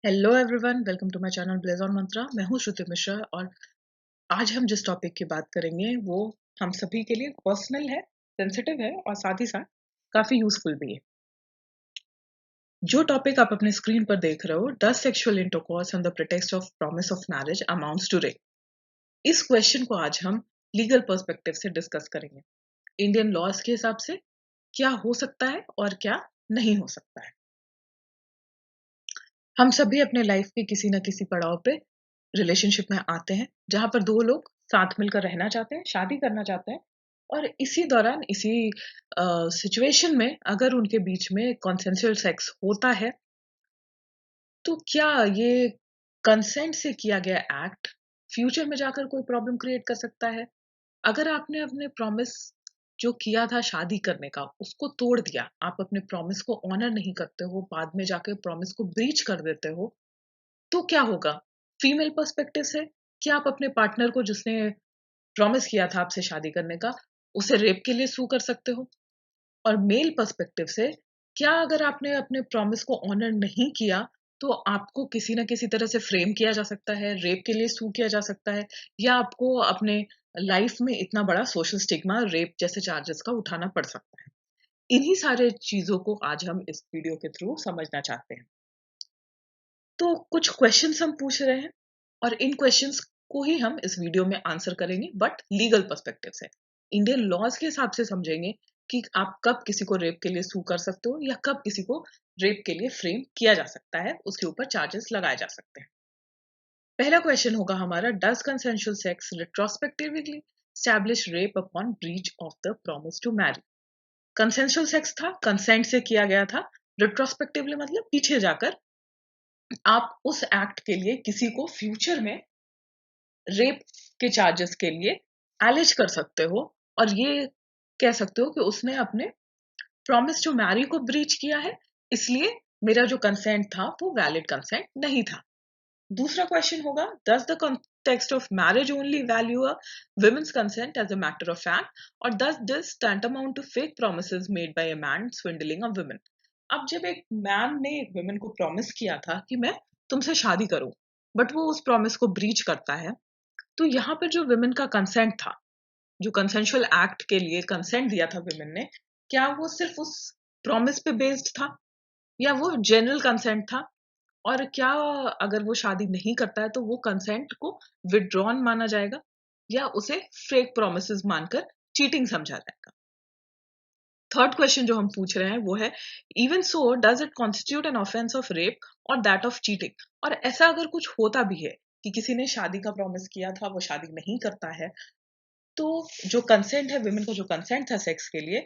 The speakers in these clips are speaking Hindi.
Hello everyone, welcome to my channel blaze on Mantra. मैं हूं श्रुति मिश्रा और आज हम जिस टॉपिक की बात करेंगे वो हम सभी के लिए पर्सनल है, सेंसिटिव है और साथ ही साथ काफी यूजफुल भी है। जो टॉपिक आप अपने स्क्रीन पर देख रहे हो, does sexual intercourse on the pretext of promise of marriage amounts to rape. इस क्वेश्चन को आज हम लीगल पर्सपेक्टिव से डिस्कस करेंगे। इंडियन लॉज के हिसाब से क्या हो सकता है और क्या नहीं हो सकता है। हम सभी अपने लाइफ के किसी न किसी पड़ाव पे रिलेशनशिप में आते हैं जहां पर दो लोग साथ मिलकर रहना चाहते हैं, शादी करना चाहते हैं और इसी दौरान इसी सिचुएशन में अगर उनके बीच में कॉन्सेंसुअल सेक्स होता है तो क्या ये कंसेंट से किया गया एक्ट फ्यूचर में जाकर कोई प्रॉब्लम क्रिएट कर सकता है। अगर आपने अपने प्रॉमिस जो किया था शादी करने का उसको तोड़ दिया, आप अपने प्रॉमिस को ऑनर नहीं करते हो, बाद में जाके प्रॉमिस को ब्रीच कर देते हो, तो क्या होगा? फीमेल पर्सपेक्टिव से क्या आप अपने पार्टनर को जिसने प्रॉमिस किया था आपसे शादी करने का, उसे रेप के लिए सू कर सकते हो? और मेल पर्सपेक्टिव से क्या अगर आपने अपने प्रॉमिस को ऑनर नहीं किया तो आपको किसी न किसी तरह से फ्रेम किया जा सकता है, रेप के लिए सू किया जा सकता है या आपको अपने लाइफ में इतना बड़ा सोशल स्टिग्मा रेप जैसे चार्जेस का उठाना पड़ सकता है। इन्हीं सारे चीजों को आज हम इस वीडियो के थ्रू समझना चाहते हैं। तो कुछ क्वेश्चंस हम पूछ रहे हैं और इन क्वेश्चंस को ही हम इस वीडियो में आंसर करेंगे, बट लीगल पर्सपेक्टिव से, इंडियन लॉज के हिसाब से समझेंगे कि आप कब किसी को रेप के लिए सू कर सकते हो या कब किसी को रेप के लिए फ्रेम किया जा सकता है, उसके ऊपर चार्जेस लगाए जा सकते हैं। पहला क्वेश्चन होगा हमारा, does consensual sex retrospectively establish rape upon breach of the promise to marry. Consensual sex था, कंसेंट से किया गया था। रिट्रोस्पेक्टिवली मतलब पीछे जाकर आप उस एक्ट के लिए किसी को फ्यूचर में रेप के चार्जेस के लिए एलिज कर सकते हो और ये कह सकते हो कि उसने अपने प्रॉमिस टू मैरी को ब्रीच किया है, इसलिए मेरा जो कंसेंट था वो वैलिड कंसेंट नहीं था। दूसरा क्वेश्चन होगा, does the context of marriage only value a women's consent as a matter of fact or does this tantamount to fake promises made by a man swindling a woman। अब जब एक मैन ने एक वुमेन को प्रॉमिस किया था कि मैं तुमसे शादी करूं, बट वो उस प्रॉमिस को ब्रीच करता है, तो यहाँ पर जो विमेन का कंसेंट था, जो कंसेंशुअल एक्ट के लिए कंसेंट दिया था विमेन ने, क्या वो सिर्फ उस प्रॉमिस पे बेस्ड था या वो जनरल कंसेंट था? और क्या अगर वो शादी नहीं करता है तो वो कंसेंट को विड्रॉन माना जाएगा या उसे फेक प्रोमिसेस मानकर चीटिंग समझा जाएगा? थर्ड क्वेश्चन जो हम पूछ रहे हैं वो है, even so does it constitute an offence of rape और दैट ऑफ चीटिंग। और ऐसा अगर कुछ होता भी है कि किसी ने शादी का प्रॉमिस किया था, वो शादी नहीं करता है, तो जो कंसेंट है, विमेन का जो कंसेंट था सेक्स के लिए,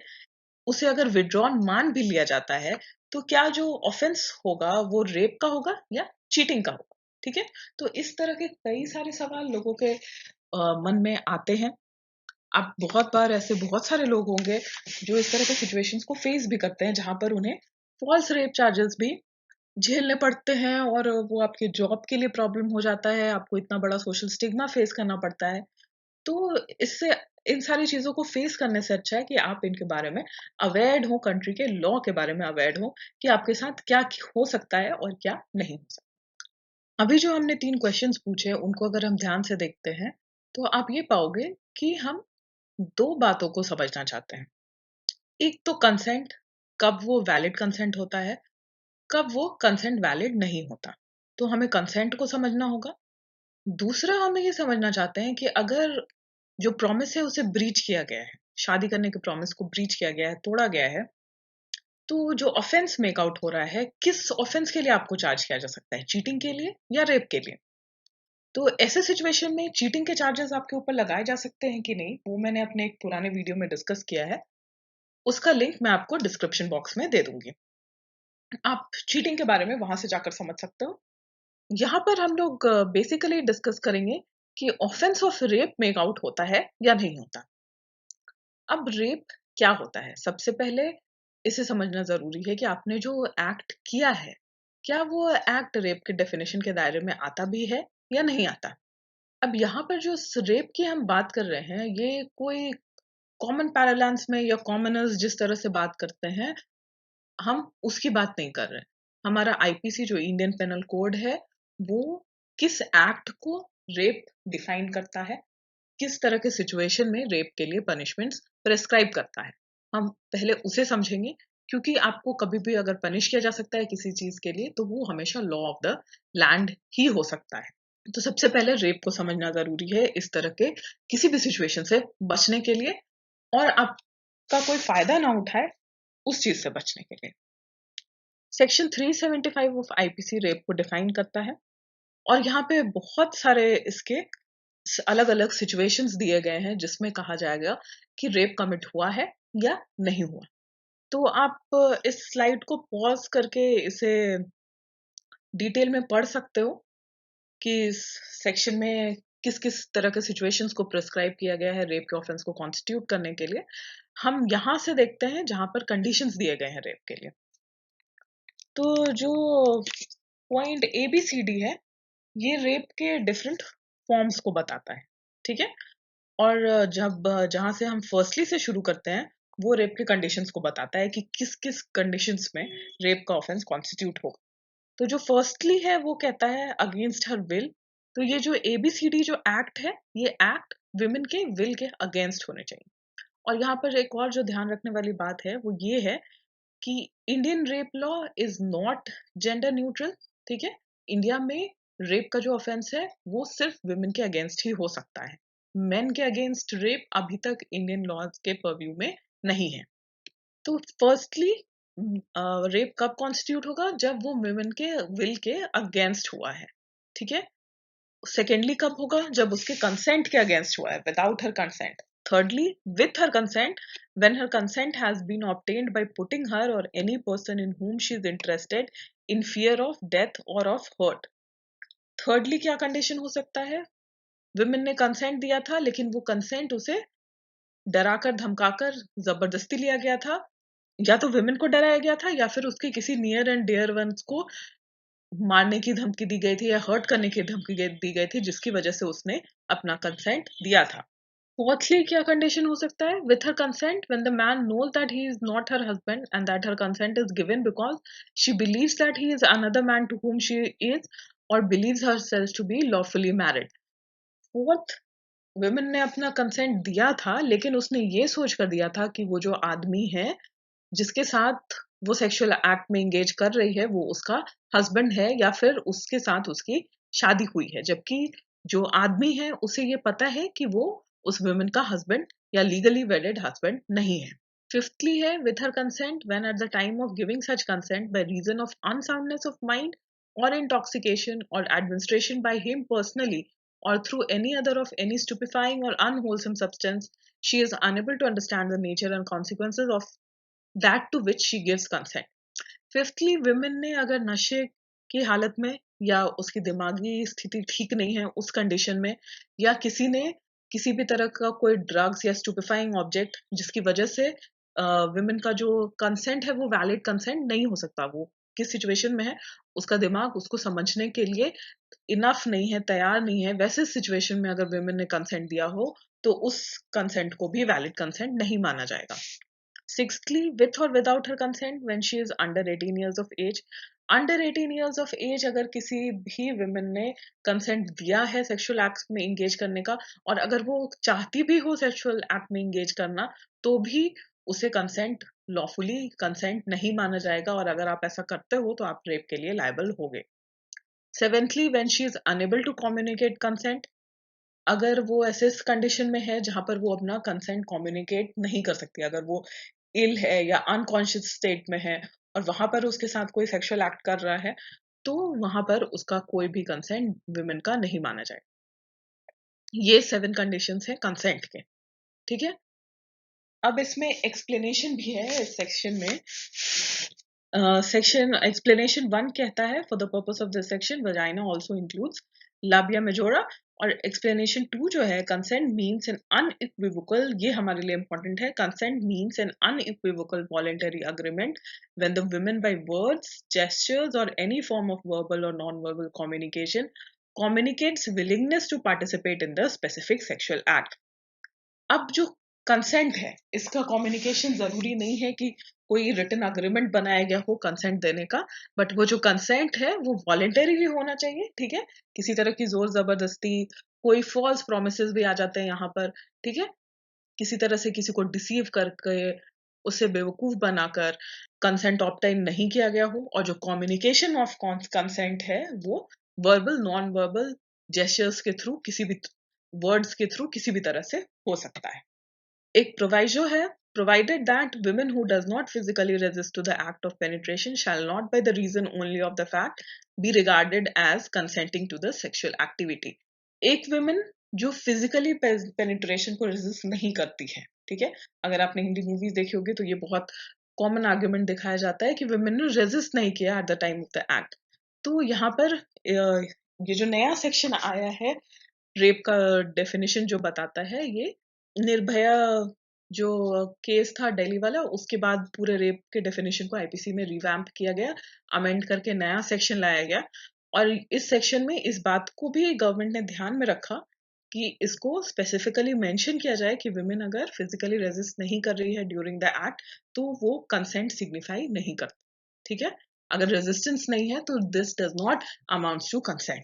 उसे अगर विड्रॉन मान भी लिया जाता है, तो क्या जो ऑफेंस होगा वो रेप का होगा या चीटिंग का होगा? ठीक है। तो इस तरह के कई सारे सवाल लोगों के मन में आते हैं। अब बहुत बार ऐसे बहुत सारे लोग होंगे जो इस तरह के सिचुएशंस को फेस भी करते हैं जहां पर उन्हें फॉल्स रेप चार्जेस भी झेलने पड़ते हैं और वो आपके जॉब के लिए प्रॉब्लम हो जाता है, आपको इतना बड़ा सोशल स्टिग्मा फेस करना पड़ता है। तो इससे, इन सारी चीजों को फेस करने से अच्छा है कि आप इनके बारे में अवेयर हो, कंट्री के लॉ के बारे में अवेयर हो कि आपके साथ क्या हो सकता है और क्या नहीं हो सकता। अभी जो हमने 3 क्वेश्चंस पूछे उनको अगर हम ध्यान से देखते हैं तो आप ये पाओगे कि हम 2 बातों को समझना चाहते हैं। एक तो कंसेंट, कब वो वैलिड कंसेंट होता है, कब वो कंसेंट वैलिड नहीं होता। तो हमें कंसेंट को समझना होगा। दूसरा हमें ये समझना चाहते हैं कि अगर जो प्रॉमिस है उसे ब्रीच किया गया है, शादी करने के प्रॉमिस को ब्रीच किया गया है, तोड़ा गया है, तो जो ऑफेंस मेक आउट हो रहा है, किस ऑफेंस के लिए आपको चार्ज किया जा सकता है, चीटिंग के लिए या रेप के लिए? तो ऐसे सिचुएशन में चीटिंग के चार्जेस आपके ऊपर लगाए जा सकते हैं कि नहीं, वो मैंने अपने एक पुराने वीडियो में डिस्कस किया है। उसका लिंक मैं आपको डिस्क्रिप्शन बॉक्स में दे दूंगी, आप चीटिंग के बारे में वहां से जाकर समझ सकते हो। यहाँ पर हम लोग बेसिकली डिस्कस करेंगे कि offence of rape make out होता है या नहीं होता। अब रेप क्या होता है? सबसे पहले इसे समझना ज़रूरी है कि आपने जो एक्ट किया है, क्या वो एक्ट रेप के डेफिनिशन के दायरे में आता भी है या नहीं आता? अब यहाँ पर जो रेप की हम बात कर रहे हैं, ये कोई कॉमन पैरालेंस में या कॉमनर्स जिस तरह से बात करते हैं, हम उसकी बात नहीं कर रहे हैं। हमारा आईपीसी जो इंडियन पेनल कोड है वो किस एक्ट को रेप डिफाइन करता है, किस तरह के सिचुएशन में रेप के लिए पनिशमेंट्स प्रेस्क्राइब करता है, हम पहले उसे समझेंगे। क्योंकि आपको कभी भी अगर पनिश किया जा सकता है किसी चीज के लिए तो वो हमेशा लॉ ऑफ द लैंड ही हो सकता है। तो सबसे पहले रेप को समझना जरूरी है इस तरह के किसी भी सिचुएशन से बचने के लिए, और आपका कोई फायदा ना उठाए उस चीज से बचने के लिए। सेक्शन 375 ऑफ आईपीसी रेप को डिफाइन करता है, और यहाँ पे बहुत सारे इसके अलग अलग सिचुएशंस दिए गए हैं जिसमें कहा जाएगा कि रेप कमिट हुआ है या नहीं हुआ। तो आप इस स्लाइड को पॉज करके इसे डिटेल में पढ़ सकते हो कि इस सेक्शन में किस किस तरह के सिचुएशंस को प्रिस्क्राइब किया गया है रेप के ऑफेंस को कॉन्स्टिट्यूट करने के लिए। हम यहाँ से देखते हैं जहां पर कंडीशंस दिए गए हैं रेप के लिए। तो जो point A B C D है ये रेप के डिफरेंट फॉर्म्स को बताता है, ठीक है। और जब जहां से हम फर्स्टली से शुरू करते हैं वो रेप के कंडीशंस को बताता है कि किस किस कंडीशंस में रेप का ऑफेंस कॉन्स्टिट्यूट होगा। तो जो फर्स्टली है वो कहता है अगेंस्ट हर विल। तो ये जो एबीसीडी जो एक्ट है ये एक्ट विमेन के विल के अगेंस्ट होने चाहिए। और यहाँ पर एक और जो ध्यान रखने वाली बात है वो ये है कि Indian rape law is not gender neutral, ठीक है। इंडिया में रेप का जो ऑफेंस है वो सिर्फ विमेन के अगेंस्ट ही हो सकता है। मेन के अगेंस्ट रेप अभी तक इंडियन लॉज के परव्यू में नहीं है। तो फर्स्टली रेप कब कॉन्स्टिट्यूट होगा, जब वो विमेन के विल के अगेंस्ट हुआ है, ठीक है। सेकेंडली कब होगा, जब उसके कंसेंट के अगेंस्ट हुआ है, without her consent. thirdly with her consent, when her consent has been obtained by putting her or any person in whom she is interested in fear of death or of hurt। thirdly क्या कंडीशन हो सकता है, विमेन ने कंसेंट दिया था लेकिन वो कंसेंट उसे डराकर धमकाकर जबरदस्ती लिया गया था, या तो विमेन को डराया गया था या फिर उसके किसी नियर एंड डियर वंस को मारने की धमकी दी गई थी या हर्ट करने की धमकी दी गई थी जिसकी वजह से उसने अपना कंसेंट दिया था। फोर्थली क्या कंडीशन हो सकता है, with her consent when the man knows that he is not her husband and that her consent is given because she believes that he is another man to whom she is or believes herself to be lawfully married। Fourth, women ने अपना कंसेंट दिया था लेकिन उसने ये सोच कर दिया था कि वो जो आदमी है जिसके साथ वो सेक्सुअल एक्ट में एंगेज कर रही है वो उसका हस्बैंड है या फिर उसके साथ उसकी शादी हुई है, जबकि जो आदमी है उसे ये पता है कि वो उस वुमेन का हस्बैंड या लीगली वेडेड हस्बैंड नहीं है। फिफ्थली है with her consent when at the time of giving such consent by reason of unsoundness of mind or intoxication or administration by him personally or through any other of any stupefying or unwholesome substance, she is unable to understand the nature and consequences of that to which she gives consent। Fifthly women ने अगर नशे की हालत में या उसकी दिमागी स्थिति ठीक नहीं है उस कंडीशन में, या किसी ने किसी भी तरह का कोई ड्रग्स या स्टूपिफाइंग ऑब्जेक्ट जिसकी वजह से विमेन का जो कंसेंट है वो वैलिड कंसेंट नहीं हो सकता, वो किस सिचुएशन में है उसका दिमाग उसको समझने के लिए इनफ नहीं है, तैयार नहीं है, वैसे सिचुएशन में अगर विमेन ने कंसेंट दिया हो तो उस कंसेंट को भी वैलिड कंसेंट नहीं माना जाएगा। Sixthly, with or without her consent when she is under 18 years of age। Under 18 years of age अगर किसी भी women ने consent दिया है sexual acts में engage करने का, और अगर वो चाहती भी हो sexual act में engage करना, तो भी उसे consent lawfully consent नहीं माना जाएगा, और अगर आप ऐसा करते हो तो आप रेप के लिए liable होगे। Seventhly, when she is unable to communicate consent, अगर वो ऐसे कंडीशन में है जहां पर वो अपना कंसेंट कम्युनिकेट नहीं कर सकती, अगर वो इल है या अनकॉन्शियस स्टेट में है और वहां पर उसके साथ कोई सेक्सुअल एक्ट कर रहा है, तो वहां पर उसका कोई भी कंसेंट विमेन का नहीं माना जाए। ये 7 कंडीशंस हैं कंसेंट के, ठीक है। अब इसमें एक्सप्लेनेशन भी है इस सेक्शन में। सेक्शन एक्सप्लेनेशन 1 कहता है for the purpose of this section vagina also includes labia majora. और एक्सप्लेनेशन 2 जो है कंसेंट मीन्स एन अनइक्विवोकल, ये हमारे लिए इंपॉर्टेंट है, consent means an unequivocal voluntary agreement when the women by words gestures or any form of verbal or non verbal communication communicates willingness to participate in the specific sexual act। अब जो कंसेंट है, इसका कम्युनिकेशन जरूरी नहीं है कि कोई रिटन अग्रीमेंट बनाया गया हो कंसेंट देने का, बट वो जो कंसेंट है वो वॉलेंटरीली होना चाहिए, ठीक है। किसी तरह की जोर जबरदस्ती, कोई फॉल्स प्रोमिसेस भी आ जाते हैं यहाँ पर, ठीक है। किसी तरह से किसी को डिसीव करके, उसे बेवकूफ बनाकर कंसेंट ऑब्टेन नहीं किया गया हो, और जो कम्युनिकेशन ऑफ कंसेंट है वो वर्बल, नॉन वर्बल जेस्चर्स के थ्रू, किसी भी वर्ड्स के थ्रू किसी भी तरह से हो सकता है। एक प्रोविजो है, provided that women who does not physically resist to the act of penetration shall not by the reason only of the fact be regarded as consenting to the sexual activity। एक women जो फिजिकली पेनिट्रेशन को रेजिस्ट नहीं करती है, ठीक है। अगर आपने हिंदी मूवीज देखी होगी तो ये बहुत कॉमन आर्ग्यूमेंट दिखाया जाता है कि women ने रेजिस्ट नहीं किया eight the time of the act. तो यहाँ पर ये जो नया सेक्शन आया है, रेप का डेफिनेशन जो बताता है, ये निर्भया जो केस था दिल्ली वाला, उसके बाद पूरे रेप के डेफिनेशन को आईपीसी में रिवैम्प किया गया, अमेंड करके नया सेक्शन लाया गया। और इस सेक्शन में इस बात को भी गवर्नमेंट ने ध्यान में रखा कि इसको स्पेसिफिकली मेंशन किया जाए कि विमेन अगर फिजिकली रेजिस्ट नहीं कर रही है ड्यूरिंग द एक्ट तो वो कंसेंट सिग्निफाई नहीं करता, ठीक है। अगर रेजिस्टेंस नहीं है तो this does not amounts to consent.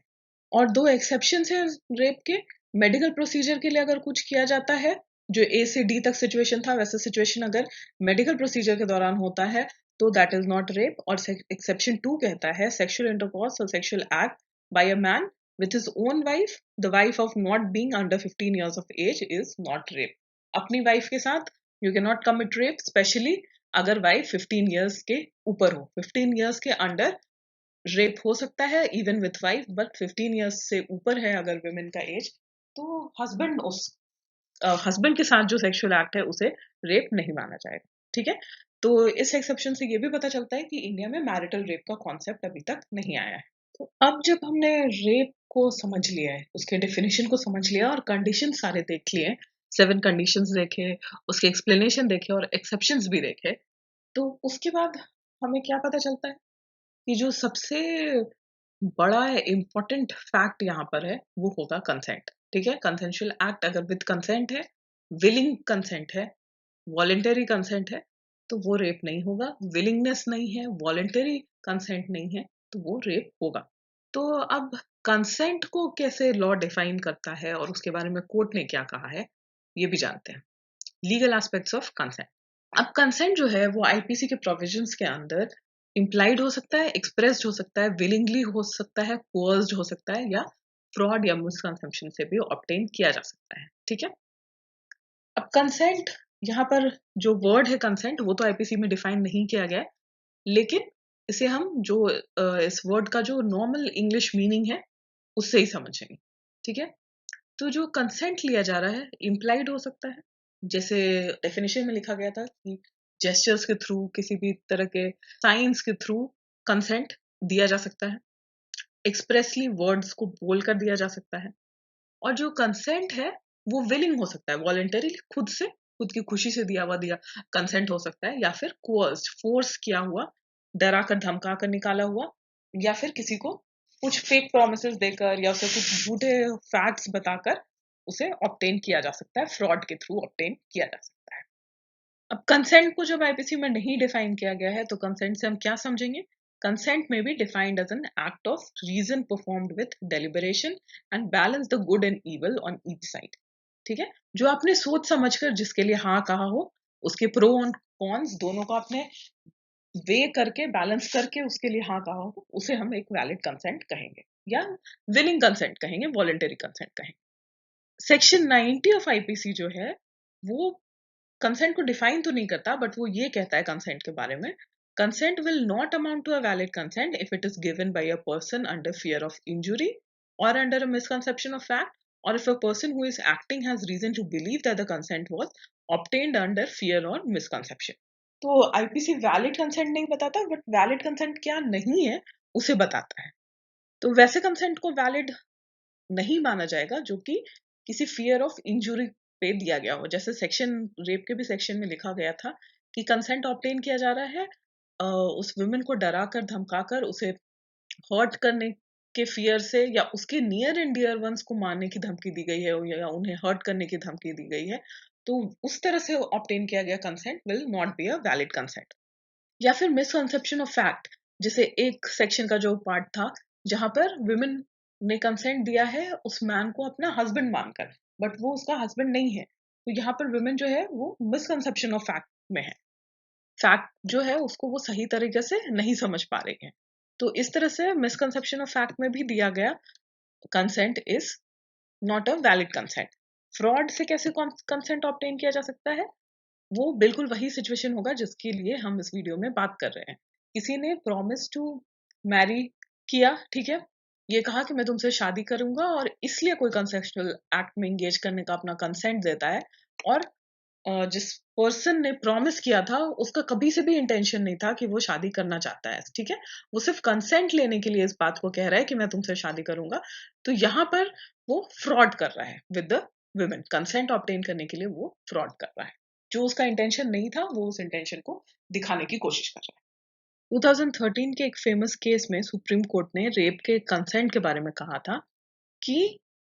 और दो एक्सेप्शन है रेप के। मेडिकल प्रोसीजर के लिए अगर कुछ किया जाता है, जो ए से डी तक सिचुएशन था वैसा सिचुएशन अगर मेडिकल प्रोसीजर के दौरान होता है तो दैट इज नॉट रेप। और एक्सेप्शन 2 कहता है सेक्सुअल इंटरकोर्स और sexual act by a man with his own wife, the wife of not being under 15 years of age is not rape. अपनी वाइफ के साथ you can not commit rape, specially अगर वाइफ 15 years के ऊपर हो। 15 years के अंडर रेप हो सकता है even with wife, but 15 years से ऊपर है अगर वुमेन का एज, तो हस्बैंड के साथ जो सेक्सुअल एक्ट है उसे रेप नहीं माना जाएगा, ठीक है। तो इस एक्सेप्शन से ये भी पता चलता है कि इंडिया में मैरिटल रेप का कॉन्सेप्ट अभी तक नहीं आया है। तो अब जब हमने रेप को समझ लिया है, उसके डेफिनेशन को समझ लिया और कंडीशन सारे देख लिए, 7 कंडीशंस देखे, उसके एक्सप्लेनेशन देखे और एक्सेप्शंस भी देखे, तो उसके बाद हमें क्या पता चलता है कि जो सबसे बड़ा इम्पोर्टेंट फैक्ट यहाँ पर है वो होगा कंसेंट, ठीक है। कंसेंशुअल एक्ट अगर विद कंसेंट है, विलिंग कंसेंट है, वॉलेंटरी कंसेंट है, तो वो रेप नहीं होगा। विलिंगनेस नहीं है, वॉलेंटरी कंसेंट नहीं है, तो वो रेप होगा। तो अब कंसेंट को कैसे लॉ डिफाइन करता है और उसके बारे में कोर्ट ने क्या कहा है, ये भी जानते हैं। Legal aspects of consent. अब कंसेंट जो है वो आईपीसी के प्रोविजंस के अंदर इम्प्लाइड हो सकता है, एक्सप्रेस्ड हो सकता है, विलिंगली हो सकता है, कोअर्स्ड हो सकता है, या फ्रॉड या मिसकंसेप्शन से भी ऑब्टेन किया जा सकता है, ठीक है। अब कंसेंट, यहाँ पर जो वर्ड है कंसेंट वो तो आईपीसी में डिफाइन नहीं किया गया है, लेकिन इसे हम जो इस वर्ड का जो नॉर्मल इंग्लिश मीनिंग है उससे ही समझेंगे, ठीक है। तो जो कंसेंट लिया जा रहा है इम्प्लाइड हो सकता है, जैसे डेफिनेशन में लिखा गया था कि जेस्चर्स के थ्रू, किसी भी तरह के साइंस के थ्रू कंसेंट दिया जा सकता है, एक्सप्रेसली वर्ड्स को बोल कर दिया जा सकता है। और जो कंसेंट है वो विलिंग हो सकता है, वॉलेंटरी, खुद से, खुद की खुशी से दिया कंसेंट हो सकता है, या फिर कोअर्स्ड, फोर्स किया हुआ, डरा कर धमका कर निकाला हुआ, या फिर किसी को कुछ फेक प्रोमिसेस देकर या उसे कुछ झूठे फैक्ट्स बताकर उसे ऑब्टेन किया जा सकता है, फ्रॉड के थ्रू ऑब्टेन किया जा सकता है। अब कंसेंट को जब आईपीसी में नहीं डिफाइन किया गया है तो कंसेंट से हम क्या समझेंगे? Consent may be defined as an act of reason performed with deliberation and balance the good and evil on each side, ठीक है। जो आपने सोच समझकर जिसके लिए हाँ कहा हो, उसके प्रो और कॉन्स दोनों को आपने वे करके, बैलेंस करके उसके लिए हाँ कहा हो, उसे हम एक वैलिड कंसेंट कहेंगे, या विलिंग कंसेंट कहेंगे, वॉलेंटरी कंसेंट कहेंगे। सेक्शन 90 ऑफ आईपीसी जो है वो कंसेंट को डिफाइन तो नहीं करता, बट वो ये कहता है कंसेंट के बारे में, consent will not amount to a valid consent if it is given by a person under fear of injury और under a misconception of fact, और if a person who is acting has reason to believe that the consent was obtained under fear or misconception। तो आईपीसी वैलिड कंसेंट नहीं बताता, बट वैलिड कंसेंट क्या नहीं है उसे बताता है। तो वैसे कंसेंट को वैलिड नहीं माना जाएगा जो कि किसी फियर ऑफ इंजुरी पे दिया गया हो। जैसे सेक्शन रेप के भी सेक्शन में लिखा गया था कि कंसेंट ऑब्टेन किया जा रहा है उस वुमेन को डरा कर धमका कर उसे हर्ट करने के फियर से, या उसके नियर एंड डियर वंस को मारने की धमकी दी गई है, या उन्हें हर्ट करने की धमकी दी गई है, तो उस तरह से ऑब्टेन किया गया consent will not be a valid consent. या फिर मिसकंसेप्शन ऑफ फैक्ट, जैसे एक सेक्शन का जो पार्ट था जहां पर विमेन ने कंसेंट दिया है उस मैन को अपना हस्बैंड मानकर, बट वो उसका हस्बैंड नहीं है, तो यहाँ पर विमेन जो है वो मिसकंसेप्शन ऑफ फैक्ट में है, फैक्ट जो है उसको वो सही तरीके से नहीं समझ पा रही है। तो इस तरह से मिसकंसेप्शन ऑफ फैक्ट में भी दिया गया consent is not a valid consent. Fraud से कैसे कंसेंट ऑब्टेन किया जा सकता है, वो बिल्कुल वही सिचुएशन होगा जिसके लिए हम इस वीडियो में बात कर रहे हैं। किसी ने प्रॉमिस टू मैरी किया, ठीक है, ये कहा कि मैं तुमसे शादी करूंगा और इसलिए कोई कंसेप्शुअल एक्ट में एंगेज करने का अपना कंसेंट देता है, और जिस पर्सन ने प्रॉमिस किया था उसका कभी से भी इंटेंशन नहीं था कि वो शादी करना चाहता है, ठीक है, वो सिर्फ कंसेंट लेने के लिए इस बात को कह रहा है कि मैं तुमसे शादी करूंगा, तो यहाँ पर वो फ्रॉड कर रहा है with the women, consent obtain करने के लिए वो फ्रॉड कर रहा है, जो उसका इंटेंशन नहीं था वो उस इंटेंशन को दिखाने की कोशिश कर रहा है। 2013 के एक फेमस केस में सुप्रीम कोर्ट ने रेप के कंसेंट के बारे में कहा था कि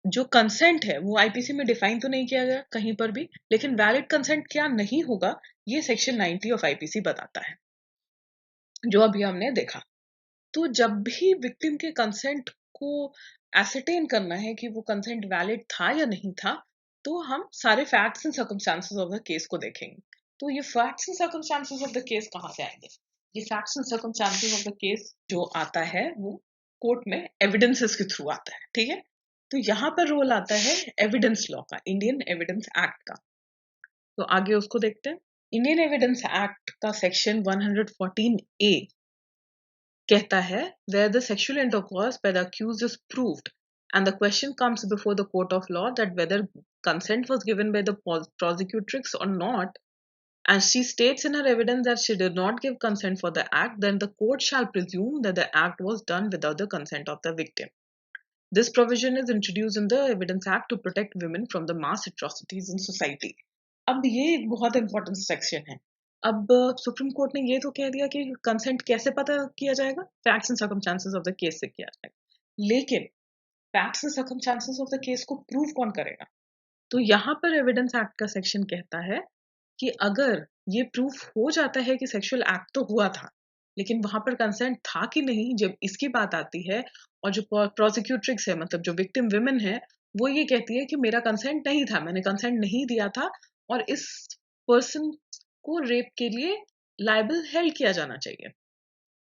जो कंसेंट है वो आईपीसी में डिफाइन तो नहीं किया गया कहीं पर भी, लेकिन वैलिड कंसेंट क्या नहीं होगा ये सेक्शन 90 ऑफ आईपीसी बताता है, जो अभी हमने देखा। तो जब भी विक्टिम के कंसेंट को एसरटेन करना है कि वो कंसेंट वैलिड था या नहीं था, तो हम सारे facts and circumstances of the case को देखेंगे। तो ये facts and circumstances of the case कहाँ से आएंगे? ये facts and circumstances of the case जो आता है वो कोर्ट में एविडेंसेस के थ्रू आता है, ठीक है। तो यहाँ पर रोल आता है एविडेंस लॉ का, इंडियन एविडेंस एक्ट का। तो आगे उसको देखते हैं। इंडियन एविडेंस एक्ट का सेक्शन 114A कहता है where the sexual intercourse by the accused is proved and the question comes before the court of law that whether consent was given by the prosecutrix or not, and she states in her evidence that she did not give consent for the act, then the court shall presume that the act was done without the consent of the victim. This provision is introduced in the Evidence Act to protect women from the mass atrocities in society. अब ये एक बहुत इंपॉर्टेंट सेक्शन है। अब सुप्रीम कोर्ट ने ये तो कह दिया कि कंसेंट कैसे पता किया जाएगा, facts and circumstances of the case से किया जाएगा, लेकिन facts and circumstances of the case को प्रूव कौन करेगा? तो यहाँ पर एविडेंस एक्ट का सेक्शन कहता है कि अगर ये प्रूफ हो जाता है कि सेक्सुअल एक्ट तो हुआ था, लेकिन वहां पर कंसेंट था कि नहीं, जब इसकी बात आती है और जो प्रोसिक्यूट्रिक्स है, मतलब जो विक्टिम विमेन है, वो ये कहती है कि मेरा कंसेंट नहीं था, मैंने कंसेंट नहीं दिया था और इस पर्सन को रेप के लिए लायबल हेल्ड किया जाना चाहिए,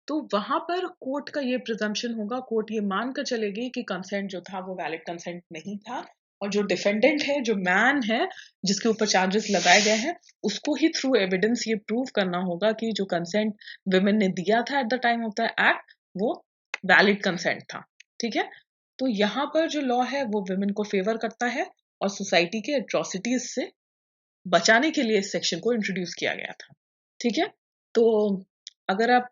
तो वहां पर कोर्ट का ये प्रिजम्पशन होगा, कोर्ट ये मानकर चलेगी कि कंसेंट जो था वो वैलिड कंसेंट नहीं था, और जो डिफेंडेंट है, जो मैन है जिसके ऊपर चार्जेस लगाए गए हैं, उसको ही थ्रू एविडेंस ये प्रूव करना होगा कि जो कंसेंट विमेन ने दिया था eight the time of the act वो वैलिड कंसेंट था, ठीक है। तो यहाँ पर जो लॉ है वो विमेन को फेवर करता है और सोसाइटी के एट्रोसिटीज से बचाने के लिए इस सेक्शन को इंट्रोड्यूस किया गया था, ठीक है। तो अगर आप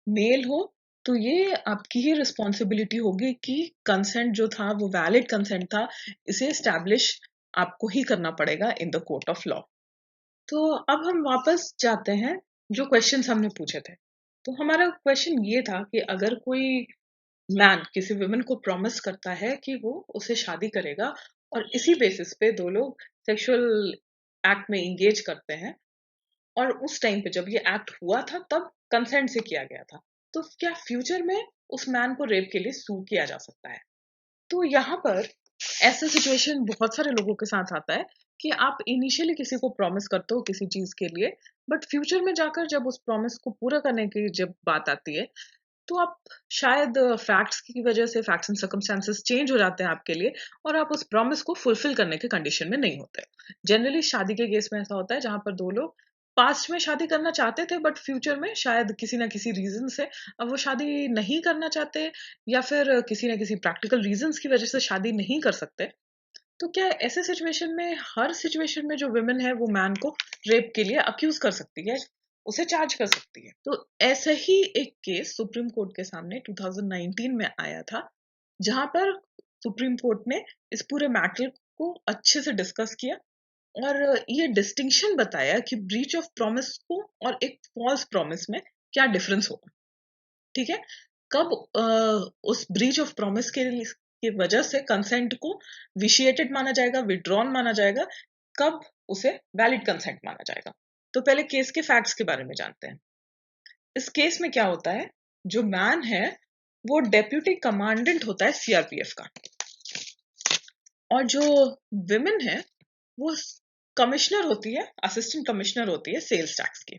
मेल हो तो ये आपकी ही रिस्पॉन्सिबिलिटी होगी कि कंसेंट जो था वो वैलिड कंसेंट था, इसे एस्टैब्लिश आपको ही करना पड़ेगा in the court of law. तो अब हम वापस जाते हैं जो क्वेश्चंस हमने पूछे थे। तो हमारा क्वेश्चन ये था कि अगर कोई मैन किसी वुमन को प्रॉमिस करता है कि वो उसे शादी करेगा और इसी बेसिस पे दो लोग सेक्सुअल एक्ट में एंगेज करते हैं, और उस टाइम पे जब ये एक्ट हुआ था तब कंसेंट से किया गया था, तो क्या फ्यूचर में उस मैन को रेप के लिए सू किया जा सकता है? तो यहाँ पर ऐसा सिचुएशन बहुत सारे लोगों के साथ आता है कि आप इनिशियली किसी को प्रॉमिस करते हो किसी चीज के लिए, बट फ्यूचर में जाकर जब उस प्रॉमिस को पूरा करने की जब बात आती है, तो आप शायद फैक्ट्स की वजह से फैक्ट्स एंड सर्कमस्टेंसेस चेंज हो जाते हैं आपके लिए, और आप उस प्रॉमिस को फुलफिल करने के कंडीशन में नहीं होते। जनरली शादी के केस में ऐसा होता है जहां पर दो लोग पास्ट में शादी करना चाहते थे, बट फ्यूचर में शायद किसी ना किसी रीजन से अब वो शादी नहीं करना चाहते, या फिर किसी ना किसी प्रैक्टिकल रीजंस की वजह से शादी नहीं कर सकते। तो क्या ऐसे सिचुएशन में हर सिचुएशन में जो विमेन है वो मैन को रेप के लिए अक्यूज कर सकती है, उसे चार्ज कर सकती है? तो ऐसा ही एक केस सुप्रीम कोर्ट के सामने 2019 में आया था, जहां पर सुप्रीम कोर्ट ने इस पूरे मैटर को अच्छे से डिस्कस किया और ये डिस्टिंक्शन बताया कि ब्रीच ऑफ प्रॉमिस को और एक फॉल्स प्रॉमिस में क्या डिफरेंस होगा, ठीक है। कब उस ब्रीच ऑफ प्रॉमिस के वजह से कंसेंट को विशिएटेड माना जाएगा, विड्रॉन माना जाएगा, कब उसे वैलिड कंसेंट माना जाएगा। तो पहले केस के फैक्ट्स के बारे में जानते हैं। इस केस में क्या होता है, जो मैन है वो डेप्यूटी कमांडेंट होता है सीआरपीएफ का, और जो विमेन है वो कमिश्नर होती है, असिस्टेंट कमिश्नर होती है सेल्स टैक्स की।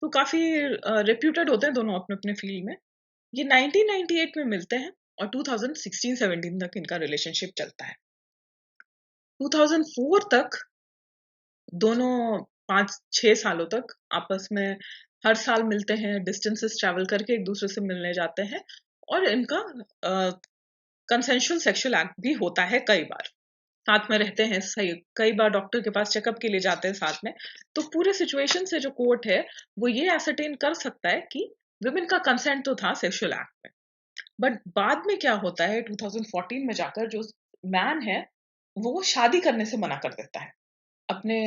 तो काफी रेप्यूटेड होते हैं दोनों अपने अपने फील्ड में। ये 1998 में मिलते हैं और 2016-17 तक इनका रिलेशनशिप चलता है। 2004 तक दोनों 5-6 सालों तक आपस में हर साल मिलते हैं, डिस्टेंसेस ट्रैवल करके एक दूसरे से मिलने जाते हैं, और इनका कंसेंशुअल सेक्सुअल एक्ट भी होता है। कई बार साथ में रहते हैं, सही कई बार डॉक्टर के पास चेकअप के लिए जाते हैं साथ में। तो पूरे सिचुएशन से जो कोर्ट है वो ये एसरटेन कर सकता है कि विमेन का कंसेंट तो था सेक्सुअल एक्ट में। बट बाद में क्या होता है, 2014 में जाकर जो मैन है वो शादी करने से मना कर देता है। अपने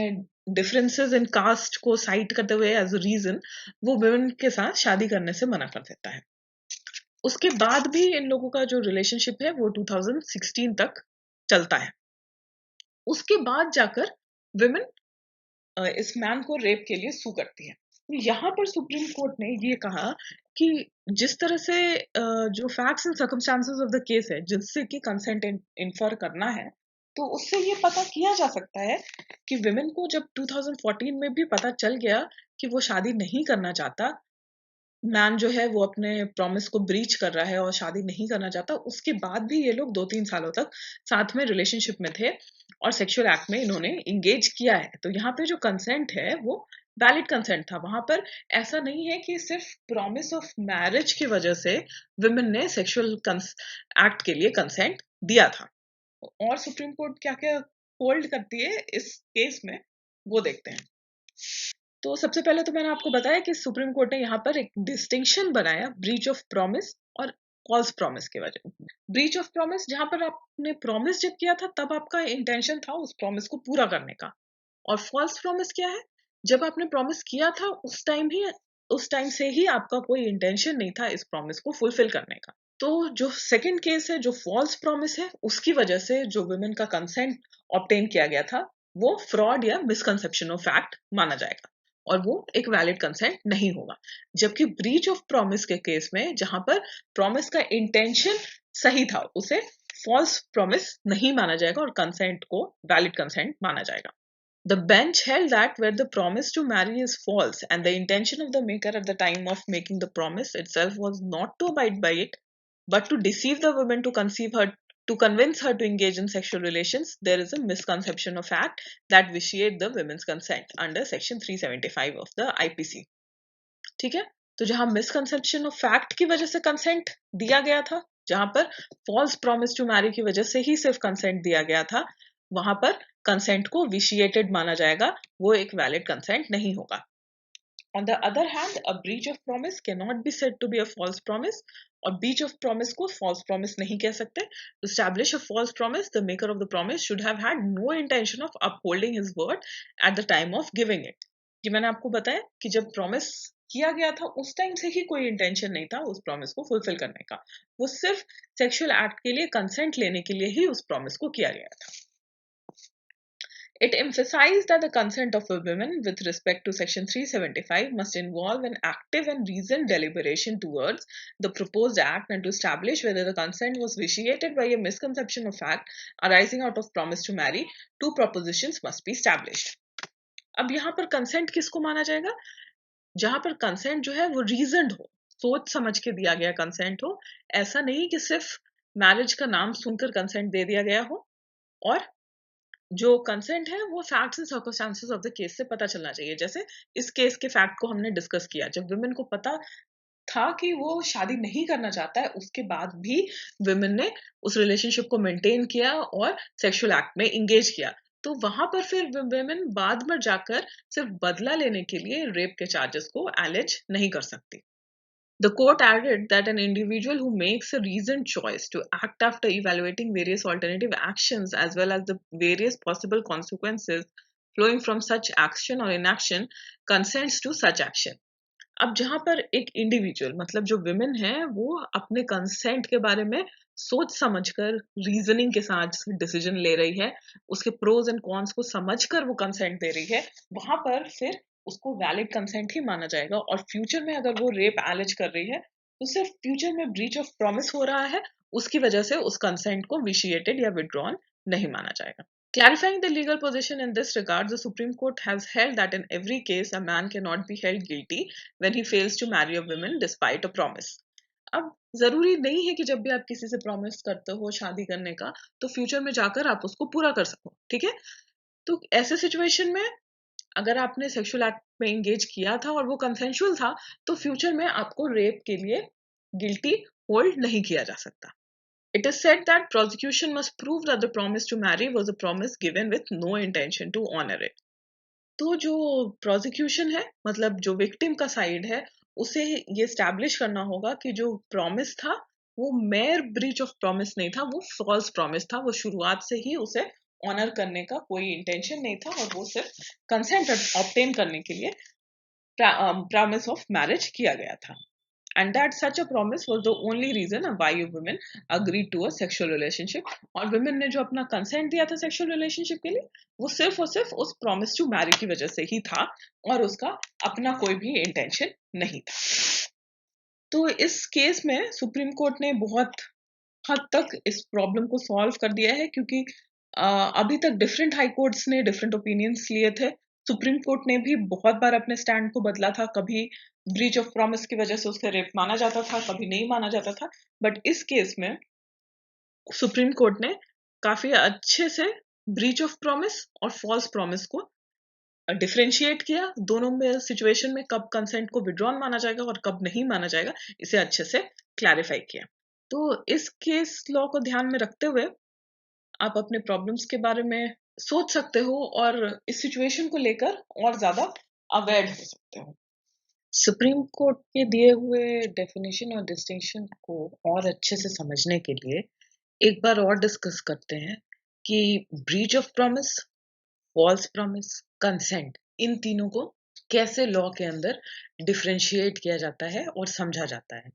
डिफरेंसेस इन कास्ट को साइट करते हुए एज अ रीजन वो विमेन के साथ शादी करने से मना कर देता है। उसके बाद भी इन लोगों का जो रिलेशनशिप है वो 2016 तक चलता है। उसके बाद जाकर विमेन इस मैन को रेप के लिए सू करती है। यहाँ पर सुप्रीम कोर्ट ने ये कहा कि जिस तरह से जो facts and circumstances of the case है जिससे कि कंसेंट इन्फर करना है, तो उससे ये पता किया जा सकता है कि विमेन को जब 2014 में भी पता चल गया कि वो शादी नहीं करना चाहता, मैन जो है वो अपने प्रॉमिस को ब्रीच कर रहा है और शादी नहीं करना चाहता, उसके बाद भी ये लोग 2-3 सालों तक साथ में रिलेशनशिप में थे और सेक्सुअल एक्ट में इन्होंने इंगेज किया है। तो यहाँ पे जो कंसेंट है वो वैलिड कंसेंट था। वहां पर ऐसा नहीं है कि सिर्फ प्रॉमिस ऑफ मैरिज की वजह से विमेन ने सेक्सुअल एक्ट के लिए कंसेंट दिया था। और सुप्रीम कोर्ट क्या क्या होल्ड करती है इस केस में वो देखते हैं। तो सबसे पहले तो मैंने आपको बताया कि सुप्रीम कोर्ट ने यहाँ पर एक डिस्टिंक्शन बनाया ब्रीच ऑफ प्रॉमिस और फॉल्स प्रॉमिस के वजह। ब्रीच ऑफ प्रॉमिस जहां पर आपने प्रॉमिस जब किया था तब आपका इंटेंशन था उस प्रॉमिस को पूरा करने का, और फॉल्स प्रॉमिस क्या है, जब आपने प्रॉमिस किया था उस टाइम से ही आपका कोई इंटेंशन नहीं था इस प्रॉमिस को फुलफिल करने का। तो जो सेकंड केस है, जो फॉल्स प्रॉमिस है, उसकी वजह से जो वुमेन का कंसेंट ऑब्टेन किया गया था वो फ्रॉड या मिसकंसेप्शन ऑफ फैक्ट माना जाएगा और वो एक वैलिड कंसेंट नहीं होगा। जबकि ब्रीच ऑफ प्रॉमिस के केस में जहां पर प्रॉमिस का इंटेंशन सही था उसे फॉल्स प्रॉमिस नहीं माना जाएगा और कंसेंट को वैलिड कंसेंट माना जाएगा। The bench held that where the promise to marry is false and the intention of the maker at the time of making the promise itself was not to abide by it, but to deceive the woman to convince her to engage in sexual relations, there is a misconception of fact that vitiate the women's consent under section 375 of the IPC. ठीक है, तो जहां मिसकंसेप्शन ऑफ फैक्ट की वजह से कंसेंट दिया गया था, जहां पर फॉल्स प्रॉमिस टू मैरी की वजह से ही सिर्फ कंसेंट दिया गया था, वहां पर कंसेंट को विशिएटेड माना जाएगा, वो एक वैलिड कंसेंट नहीं होगा। On the other hand, a breach of promise cannot be said to be a false promise, और breach of promise को false promise नहीं कह सकते। To establish a false promise, the maker of the promise should have had no intention of upholding his word at the time of giving it. कि मैंने आपको बताया कि जब प्रॉमिस किया गया था उस टाइम से ही कोई इंटेंशन नहीं था उस प्रॉमिस को फुलफिल करने का, वो सिर्फ सेक्सुअल एक्ट के लिए कंसेंट लेने के लिए ही उस प्रॉमिस को किया गया था। It emphasized that the consent of a woman with respect to Section 375 must involve an active and reasoned deliberation towards the proposed act and to establish whether the consent was vitiated by a misconception of fact arising out of promise to marry, two propositions must be established. अब यहाँ पर consent किसको माना जाएगा? जहां पर कंसेंट जो है वो रीजनड हो, सोच समझ के दिया गया कंसेंट हो, ऐसा नहीं कि सिर्फ मैरिज का नाम सुनकर कंसेंट दे दिया गया हो, और जो कंसेंट है वो facts and circumstances of the case से पता चलना चाहिए। जैसे इस केस के फैक्ट को हमने डिस्कस किया, जब विमेन को पता था कि वो शादी नहीं करना चाहता है, उसके बाद भी विमेन ने उस रिलेशनशिप को मेंटेन किया और सेक्सुअल एक्ट में इंगेज किया, तो वहां पर फिर विमेन बाद में जाकर सिर्फ बदला लेने के लिए रेप के चार्जेस को एलिज नहीं कर सकती। The court added that an individual who makes a reasoned choice to act after evaluating various alternative actions as well as the various possible consequences flowing from such action or inaction consents to such action. अब जहाँ पर एक इंडिविजुअल मतलब जो विमेन है वो अपने कंसेंट के बारे में सोच समझकर रीजनिंग के साथ डिसीजन ले रही है, उसके प्रोज एंड कॉन्स को समझकर वो कंसेंट दे रही है, वहां पर फिर उसको वैलिड कंसेंट ही माना जाएगा। और फ्यूचर में अगर वो रेप एलिज कर रही है तो सिर्फ फ्यूचर में ब्रीच ऑफ प्रॉमिस हो रहा है, उसकी वजह से उस कंसेंट को विशिएटेड या विड्रॉन नहीं माना जाएगा। Clarifying the legal position in this regard, the Supreme Court has held that in every case, a man cannot be held guilty when he fails to marry a woman despite a promise. अब जरूरी नहीं है कि जब भी आप किसी से प्रॉमिस करते हो शादी करने का तो फ्यूचर में जाकर आप उसको पूरा कर सको, ठीक है। तो ऐसे सिचुएशन में अगर आपने सेक्सुअल एक्ट में एंगेज किया था और वो कंसेंशुअल था तो फ्यूचर में आपको रेप के लिए गिल्टी होल्ड नहीं किया जा सकता। It is said that prosecution must prove that the promise to marry was a promise given with no intention to honor it. तो जो प्रोसिक्यूशन है मतलब जो विक्टिम का साइड है उसे ये स्टैब्लिश करना होगा कि जो प्रॉमिस था वो मेयर ब्रीच ऑफ प्रॉमिस नहीं था, वो फॉल्स प्रॉमिस था, वो शुरुआत से ही उसे ऑनर करने का कोई इंटेंशन नहीं था और वो सिर्फ कंसेंट ऑब्टेन करने के लिए प्रॉमिस ऑफ मैरिज किया गया था। And that such a promise was the only reason why women agreed to a sexual relationship। और women ने जो अपना consent दिया था sexual relationship के लिए वो सिर्फ और सिर्फ उस promise to marry की वजह से ही था और उसका अपना कोई भी intention नहीं था। तो इस केस में सुप्रीम कोर्ट ने बहुत हद तक इस प्रॉब्लम को सॉल्व कर दिया है क्योंकि अभी तक डिफरेंट हाई कोर्ट्स ने डिफरेंट ओपिनियंस लिए थे। सुप्रीम कोर्ट ने भी बहुत बार अपने स्टैंड को बदला था, कभी ब्रीच ऑफ प्रॉमिस की वजह से उसका रेप माना जाता था, कभी नहीं माना जाता था। बट इस केस में सुप्रीम कोर्ट ने काफी अच्छे से ब्रीच ऑफ प्रॉमिस और फॉल्स प्रॉमिस को डिफरेंशिएट किया, दोनों में सिचुएशन में कब कंसेंट को विड्रॉन माना जाएगा और कब नहीं माना जाएगा इसे अच्छे से क्लैरिफाई किया। तो इस केस लॉ को ध्यान में रखते हुए आप अपने प्रॉब्लम्स के बारे में सोच सकते हो और इस सिचुएशन को लेकर और ज्यादा अवेयर हो सकते हो। सुप्रीम कोर्ट के दिए हुए डेफिनेशन और डिस्टिंक्शन को और अच्छे से समझने के लिए एक बार और डिस्कस करते हैं कि breach of promise, false promise, consent, इन तीनों को कैसे लॉ के अंदर डिफरेंशिएट किया जाता है और समझा जाता है।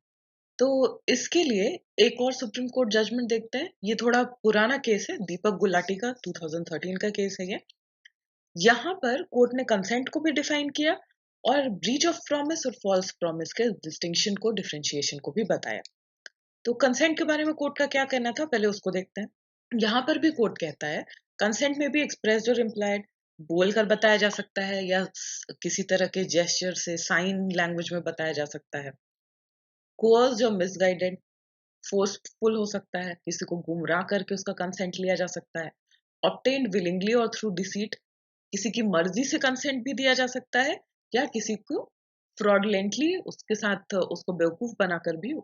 तो इसके लिए एक और सुप्रीम कोर्ट जजमेंट देखते हैं। ये थोड़ा पुराना केस है, दीपक गुलाटी का 2013 का केस है ये। यहाँ पर कोर्ट ने कंसेंट को भी डिफाइन किया और ब्रीच ऑफ प्रॉमिस और फॉल्स प्रॉमिस के डिस्टिंक्शन को, डिफरेंशिएशन को भी बताया। तो कंसेंट के बारे में कोर्ट का क्या कहना था पहले उसको देखते हैं। यहाँ पर भी कोर्ट कहता है कंसेंट में भी एक्सप्रेस्ड और इम्प्लाइड, बोल कर बताया जा सकता है या किसी तरह के जेस्चर से, साइन लैंग्वेज में बताया जा सकता है। कोअर्स्ड और मिसगाइडेड, फोर्सफुल हो सकता है, किसी को गुमराह करके उसका कंसेंट लिया जा सकता है। ऑब्टेन्ड विलिंगली और थ्रू डिसीट, किसी की मर्जी से कंसेंट भी दिया जा सकता है या किसी को फ्रॉडलेंटली उसके साथ उसको बेवकूफ बनाकर भी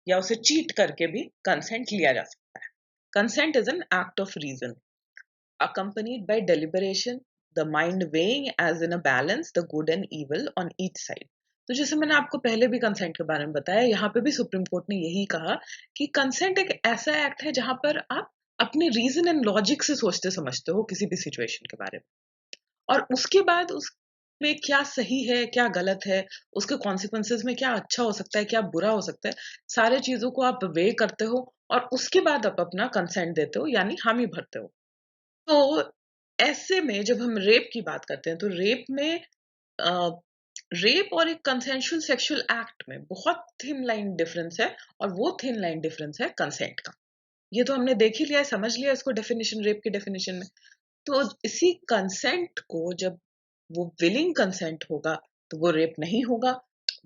या उसे चीट करके भी कंसेंट लिया जा सकता है। Consent is an act of reason accompanied by deliberation, the mind weighing as in a balance the good and evil on each side। तो जैसे मैंने आपको पहले भी कंसेंट के बारे में बताया, यहाँ पे भी सुप्रीम कोर्ट ने यही कहा कि कंसेंट एक ऐसा एक्ट है जहां पर आप अपने रीजन एंड लॉजिक से सोचते समझते हो किसी भी सिचुएशन के बारे में और उसके बाद उसमें क्या सही है क्या गलत है, उसके कॉन्सिक्वेंसेज में क्या अच्छा हो सकता है क्या बुरा हो सकता है, सारे चीजों को आप वे करते हो और उसके बाद आप अपना कंसेंट देते हो यानी हामी भरते हो। तो ऐसे में जब हम रेप की बात करते हैं तो रेप में रेप और एक कंसेंशुअल सेक्सुअल एक्ट में बहुत थिन लाइन डिफरेंस है और वो थिन लाइन डिफरेंस है कंसेंट का। ये तो हमने देख ही लिया है, समझ लिया इसको डेफिनेशन, रेप की डेफिनेशन में। तो इसी कंसेंट को जब वो विलिंग कंसेंट होगा तो वो रेप नहीं होगा,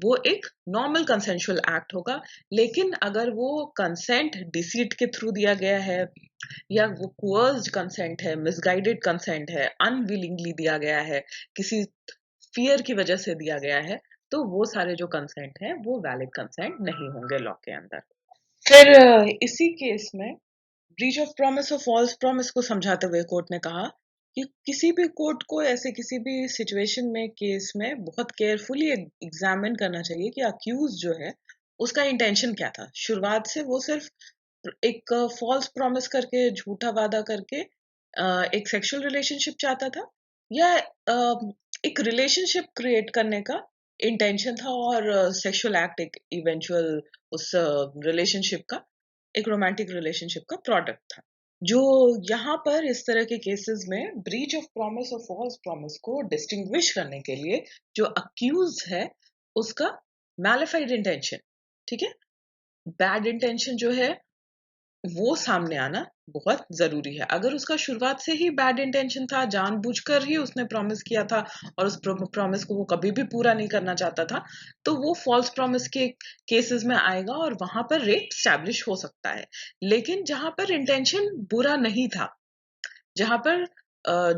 वो एक नॉर्मल कंसेंशुअल एक्ट होगा। लेकिन अगर वो कंसेंट डिसीट के थ्रू दिया गया है या वो कोअर्स्ड कंसेंट है, मिसगाइडेड कंसेंट है, अनविलिंगली दिया गया है, किसी फियर की वजह से दिया गया है, तो वो सारे जो कंसेंट हैं वो वैलिड कंसेंट नहीं होंगे लॉ के अंदर। फिर इसी केस में ब्रीच ऑफ प्रॉमिस और फॉल्स प्रॉमिस को समझाते हुए कोर्ट ने कहा कि किसी भी कोर्ट को ऐसे किसी भी सिचुएशन में, केस में बहुत केयरफुली एग्जामिन करना चाहिए कि अक्यूज जो है उसका इंटेंशन क्या था। शुरुआत से वो सिर्फ एक फॉल्स प्रॉमिस करके, झूठा वादा करके एक सेक्सुअल रिलेशनशिप चाहता था या एक रिलेशनशिप क्रिएट करने का इंटेंशन था और सेक्सुअल एक्ट एक इवेंचुअल उस रिलेशनशिप का, एक रोमांटिक रिलेशनशिप का प्रोडक्ट था। जो यहाँ पर इस तरह के केसेस में ब्रीच ऑफ प्रॉमिस और फॉल्स प्रॉमिस को डिस्टिंग्विश करने के लिए जो अक्यूज है उसका मैलिफाइड इंटेंशन, ठीक है, बैड इंटेंशन जो है वो सामने आना बहुत जरूरी है। अगर उसका शुरुआत से ही बैड इंटेंशन था, जानबूझकर ही उसने प्रॉमिस किया था और उस प्रॉमिस को वो कभी भी पूरा नहीं करना चाहता था, तो वो फॉल्स प्रॉमिस के केसेस में आएगा और वहां पर रेप स्टैब्लिश हो सकता है। लेकिन जहां पर इंटेंशन बुरा नहीं था, जहां पर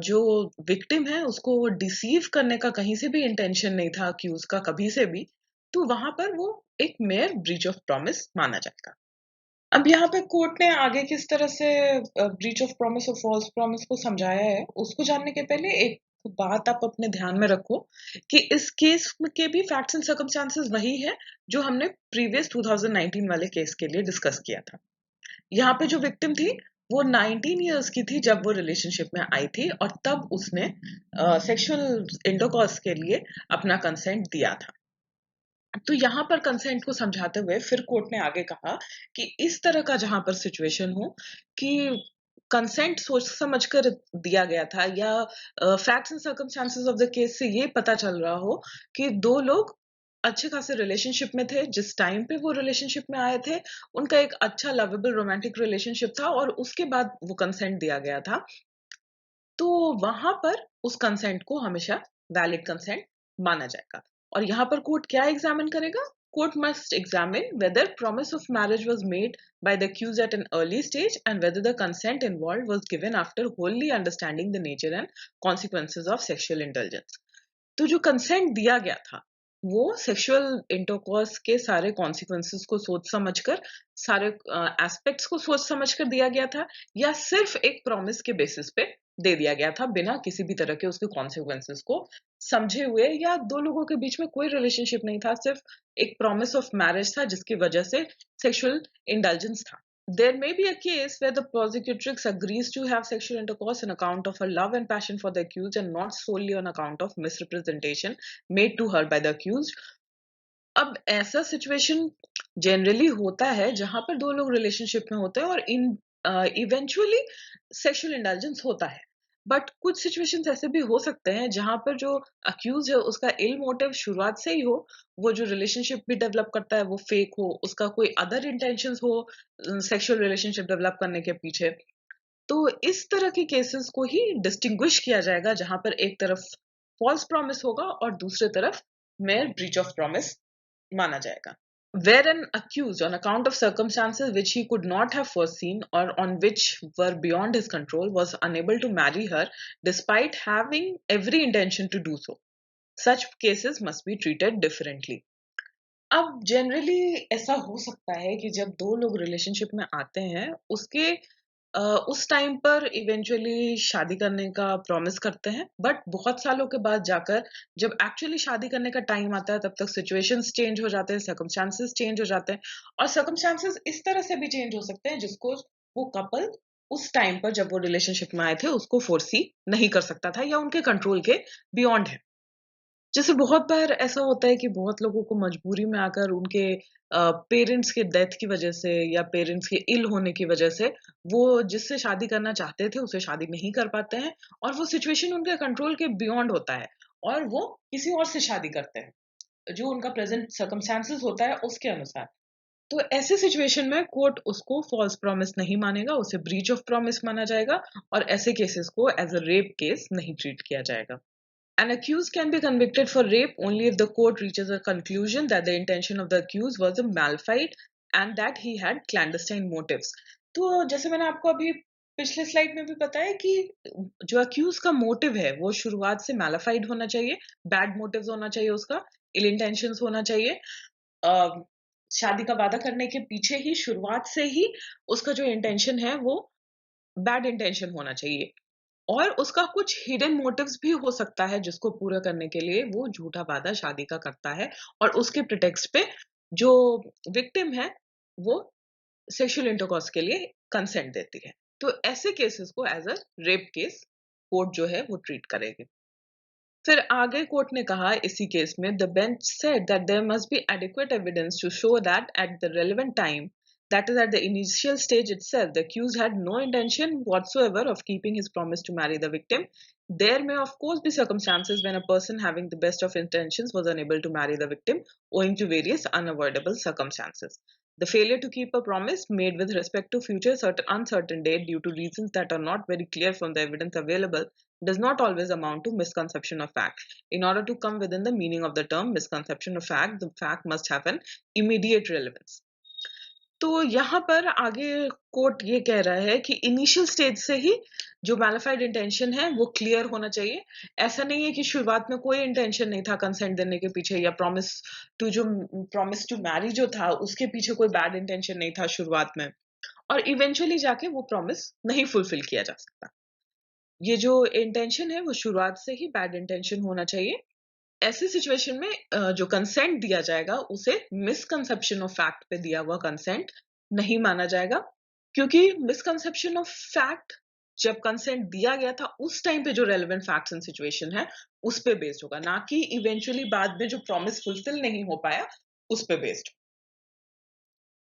जो विक्टिम है उसको डिसीव करने का कहीं से भी इंटेंशन नहीं था कि उसका कभी से भी, तो वहां पर वो एक मेयर ब्रीच ऑफ प्रॉमिस माना जाएगा। अब यहाँ पे कोर्ट ने आगे किस तरह से ब्रीच ऑफ प्रॉमिस और फॉल्स प्रॉमिस को समझाया है, उसको जानने के पहले एक बात आप अपने ध्यान में रखो कि इस केस के भी फैक्ट्स एंड सर्कमस्टांसेस वही है जो हमने प्रीवियस 2019 वाले केस के लिए डिस्कस किया था। यहाँ पे जो विक्टिम थी वो 19 इयर्स की थी जब वो रिलेशनशिप में आई थी और तब उसने सेक्सुअल इंटरकॉर्स के लिए अपना कंसेंट दिया था। तो यहाँ पर कंसेंट को समझाते हुए फिर कोर्ट ने आगे कहा कि इस तरह का जहां पर सिचुएशन हो कि कंसेंट सोच समझ कर दिया गया था या facts and circumstances of the case से ये पता चल रहा हो कि दो लोग अच्छे खासे रिलेशनशिप में थे, जिस टाइम पे वो रिलेशनशिप में आए थे उनका एक अच्छा लवेबल रोमांटिक रिलेशनशिप था और उसके बाद वो कंसेंट दिया गया था, तो वहां पर उस कंसेंट को हमेशा वैलिड कंसेंट माना जाएगा। और यहाँ पर कोर्ट क्या एग्जामिन करेगा? Court must examine whether promise of marriage was made by the accused at an early stage and whether the consent involved was given after wholly understanding the nature and consequences of sexual indulgence। तो जो कंसेंट दिया गया था वो सेक्सुअल इंटरकोर्स के सारे कॉन्सिक्वेंसेस को सोच समझकर, सारे एस्पेक्ट्स को सोच समझकर दिया गया था या सिर्फ एक प्रॉमिस के बेसिस पे दे दिया गया था बिना किसी भी तरह के उसके कॉन्सिक्वेंसेस को समझे हुए, या दो लोगों के बीच में कोई रिलेशनशिप नहीं था, सिर्फ एक प्रॉमिस ऑफ मैरिज था जिसकी वजह से सेक्सुअल इंडल्जेंस था। There may be a case where the prosecutrix agrees to have sexual intercourse on account of her love and passion for the accused and not solely on account of misrepresentation made to her by the accused। अब ऐसा सिचुएशन जनरली होता है जहां पर दो लोग रिलेशनशिप में होते हैं और इन इवेंचुअली सेक्सुअल इंडल्जेंस होता है, बट कुछ सिचुएशंस ऐसे भी हो सकते हैं जहां पर जो अक्यूज है उसका इल मोटिव शुरुआत से ही हो, वो जो रिलेशनशिप भी डेवलप करता है वो फेक हो, उसका कोई अदर इंटेंशंस हो सेक्सुअल रिलेशनशिप डेवलप करने के पीछे। तो इस तरह के केसेस को ही डिस्टिंग्विश किया जाएगा जहां पर एक तरफ फॉल्स प्रॉमिस होगा और दूसरे तरफ मेयर ब्रीच ऑफ प्रॉमिस माना जाएगा। Where an accused, on account of circumstances which he could not have foreseen or on which were beyond his control, was unable to marry her despite having every intention to do so, such cases must be treated differently। अब जनरली ऐसा हो सकता है कि जब दो लोग रिलेशनशिप में आते हैं उसके उस टाइम पर इवेंचुअली शादी करने का प्रॉमिस करते हैं, बट बहुत सालों के बाद जाकर जब एक्चुअली शादी करने का टाइम आता है तब तक सिचुएशंस चेंज हो जाते हैं, सर्कमस्टांसेस चेंज हो जाते हैं और सर्कमस्टांसेस इस तरह से भी चेंज हो सकते हैं जिसको वो कपल उस टाइम पर जब वो रिलेशनशिप में आए थे उसको फोर्सी नहीं कर सकता था या उनके कंट्रोल के बियॉन्ड है। जैसे बहुत बार ऐसा होता है कि बहुत लोगों को मजबूरी में आकर उनके पेरेंट्स के डेथ की वजह से या पेरेंट्स के इल होने की वजह से वो जिससे शादी करना चाहते थे उसे शादी नहीं कर पाते हैं और वो सिचुएशन उनके कंट्रोल के बियॉन्ड होता है और वो किसी और से शादी करते हैं जो उनका प्रेजेंट सर्कमस्टांसेस होता है उसके अनुसार। तो ऐसे सिचुएशन में कोर्ट उसको फॉल्स प्रॉमिस नहीं मानेगा, उसे ब्रीच ऑफ प्रॉमिस माना जाएगा और ऐसे केसेस को एज अ रेप केस नहीं ट्रीट किया जाएगा। An accused can be convicted for rape only if the court reaches a conclusion that the intention of the accused was a malafide and that he had clandestine motives। तो जैसे मैंने आपको अभी पिछले स्लाइड में भी बताया कि जो अक्यूज का मोटिव है वो शुरुआत से मैलाफाइड होना चाहिए, बैड मोटिव्स होना चाहिए, उसका इल इंटेंशंस होना चाहिए। अ, शादी का वादा करने के पीछे ही शुरुआत से ही उसका जो इंटेंशन है वो बैड इंटेंशन होना चाहिए और उसका कुछ हिडन मोटिव्स भी हो सकता है जिसको पूरा करने के लिए वो झूठा वादा शादी का करता है और उसके प्रिटेक्स्ट पे जो विक्टिम है वो सेक्सुअल इंटरकॉर्स के लिए कंसेंट देती है। तो ऐसे केसेस को as a rape case court जो है वो ट्रीट करेगी। फिर आगे कोर्ट ने कहा इसी केस में the bench said that there must be adequate evidence to show that at the relevant time, that is at the initial stage itself, the accused had no intention whatsoever of keeping his promise to marry the victim. There may of course be circumstances when a person having the best of intentions was unable to marry the victim owing to various unavoidable circumstances. The failure to keep a promise made with respect to future uncertain date due to reasons that are not very clear from the evidence available does not always amount to misconception of fact. In order to come within the meaning of the term misconception of fact, the fact must have an immediate relevance. तो यहाँ पर आगे कोर्ट ये कह रहा है कि इनिशियल स्टेज से ही जो मैलिफाइड इंटेंशन है वो क्लियर होना चाहिए। ऐसा नहीं है कि शुरुआत में कोई इंटेंशन नहीं था कंसेंट देने के पीछे, या प्रॉमिस टू मैरी जो था उसके पीछे कोई बैड इंटेंशन नहीं था शुरुआत में, और इवेंचुअली जाके वो प्रॉमिस नहीं फुलफिल किया जा सकता। ये जो इंटेंशन है वो शुरुआत से ही बैड इंटेंशन होना चाहिए। ऐसी सिचुएशन में जो कंसेंट दिया जाएगा उसे मिसकंसेप्शन ऑफ फैक्ट पे दिया हुआ कंसेंट नहीं माना जाएगा, क्योंकि मिसकंसेप्शन ऑफ फैक्ट जब कंसेंट दिया गया था उस टाइम पे जो रेलेवेंट फैक्ट्स एंड सिचुएशन है उस पे बेस्ड होगा, ना कि इवेंचुअली बाद में जो प्रॉमिस फुलफिल नहीं हो पाया उस पे बेस्ड।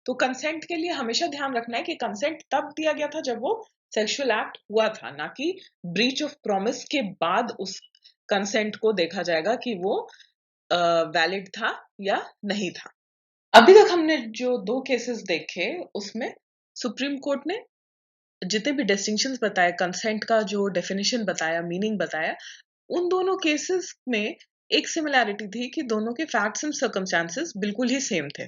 तो कंसेंट के लिए हमेशा ध्यान रखना है कि कंसेंट तब दिया गया था जब वो सेक्सुअल एक्ट हुआ था, ना कि ब्रीच ऑफ प्रॉमिस के बाद उस कंसेंट को देखा जाएगा कि वो वैलिड था या नहीं था। अभी तक हमने जो 2 केसेस देखे उसमें सुप्रीम कोर्ट ने जितने भी डिस्टिंक्शंस बताए, कंसेंट का जो डेफिनेशन बताया, मीनिंग बताया, उन दोनों केसेस में एक सिमिलैरिटी थी कि दोनों के फैक्ट्स एंड सर्कमस्टेंसेस बिल्कुल ही सेम थे।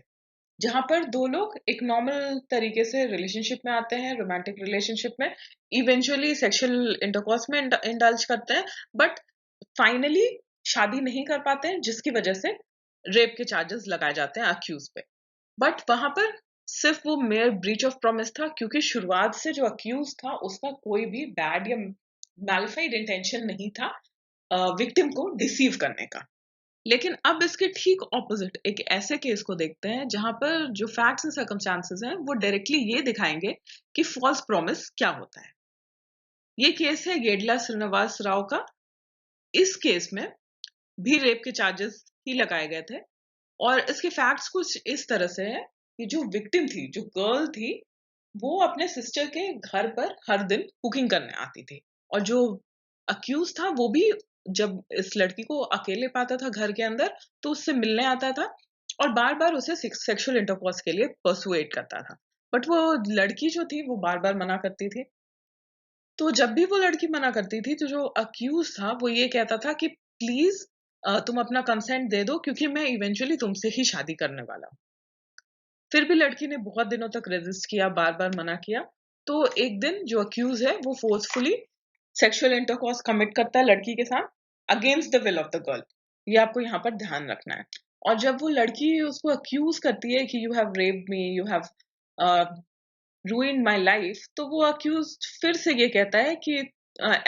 जहां पर दो लोग एक नॉर्मल तरीके से रिलेशनशिप में आते हैं, रोमांटिक रिलेशनशिप में, इवेंचुअली सेक्सुअल इंटरकॉर्स में इंडल्ज करते हैं, बट फाइनली शादी नहीं कर पाते हैं, जिसकी वजह से रेप के चार्जेस लगाए जाते हैं अक्यूज पे। बट वहां पर सिर्फ वो मेयर ब्रीच ऑफ प्रॉमिस था, क्योंकि शुरुआत से जो अक्यूज था उसका कोई भी बैड या मैलिफाइड इंटेंशन नहीं था विक्टिम को डिसीव करने का। लेकिन अब इसके ठीक ऑपोजिट एक ऐसे केस को देखते हैं जहां पर जो फैक्ट्स एंड सर्कमस्टांसेस हैं वो डायरेक्टली ये दिखाएंगे कि फॉल्स प्रॉमिस क्या होता है। ये केस है येडला श्रीनिवास राव का। इस केस में भी रेप के चार्जेस ही लगाए गए थे, और इसके फैक्ट्स कुछ इस तरह से है कि जो विक्टिम थी, जो गर्ल थी, वो अपने सिस्टर के घर पर हर दिन कुकिंग करने आती थी, और जो अक्यूज था वो भी जब इस लड़की को अकेले पाता था घर के अंदर तो उससे मिलने आता था और बार बार उसे सेक्सुअल इंटरकोर्स के लिए परसुएट करता था, बट वो लड़की जो थी वो बार बार मना करती थी। तो जब भी वो लड़की मना करती थी तो जो अक्यूज था वो ये कहता था कि प्लीज तुम अपना कंसेंट दे दो, क्योंकि मैं इवेंचुअली तुमसे ही शादी करने वाला हूँ। फिर भी लड़की ने बहुत दिनों तक रेजिस्ट किया, बार बार मना किया। तो एक दिन जो अक्यूज है वो फोर्सफुली सेक्सुअल इंटरकोर्स कमिट करता है लड़की के साथ against the will of the girl. ये आपको यहाँ पर ध्यान रखना है। और जब वो लड़की उसको अक्यूज करती है कि you have raped me, you have रूइन my life, तो वो अक्यूज फिर से ये कहता है कि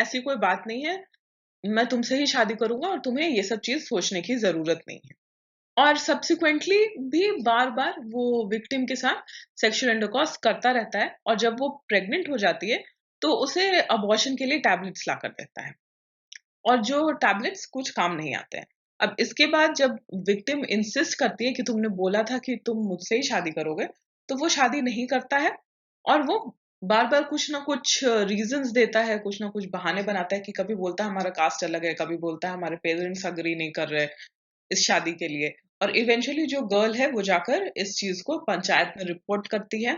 ऐसी कोई बात नहीं है, मैं तुमसे ही शादी करूंगा और तुम्हें ये सब चीज सोचने की जरूरत नहीं है। और सब्सिक्वेंटली भी बार बार वो विक्टिम के साथ सेक्सुअल इंटरकॉर्स करता रहता है, और जब वो प्रेग्नेंट हो जाती है तो उसे अबॉर्शन के लिए टैबलेट्स ला कर देता है, और जो टैबलेट्स कुछ काम नहीं आते हैं। अब इसके बाद जब विक्टिम इंसिस्ट करती है कि तुमने बोला था कि तुम मुझसे ही शादी करोगे, तो वो शादी नहीं करता है, और वो बार बार कुछ ना कुछ रीजंस देता है, कुछ ना कुछ बहाने बनाता है कि कभी बोलता है हमारा कास्ट अलग है, कभी बोलता है हमारे पेरेंट्स अग्री नहीं कर रहे इस शादी के लिए। और इवेंचुअली जो गर्ल है वो जाकर इस चीज को पंचायत में रिपोर्ट करती है,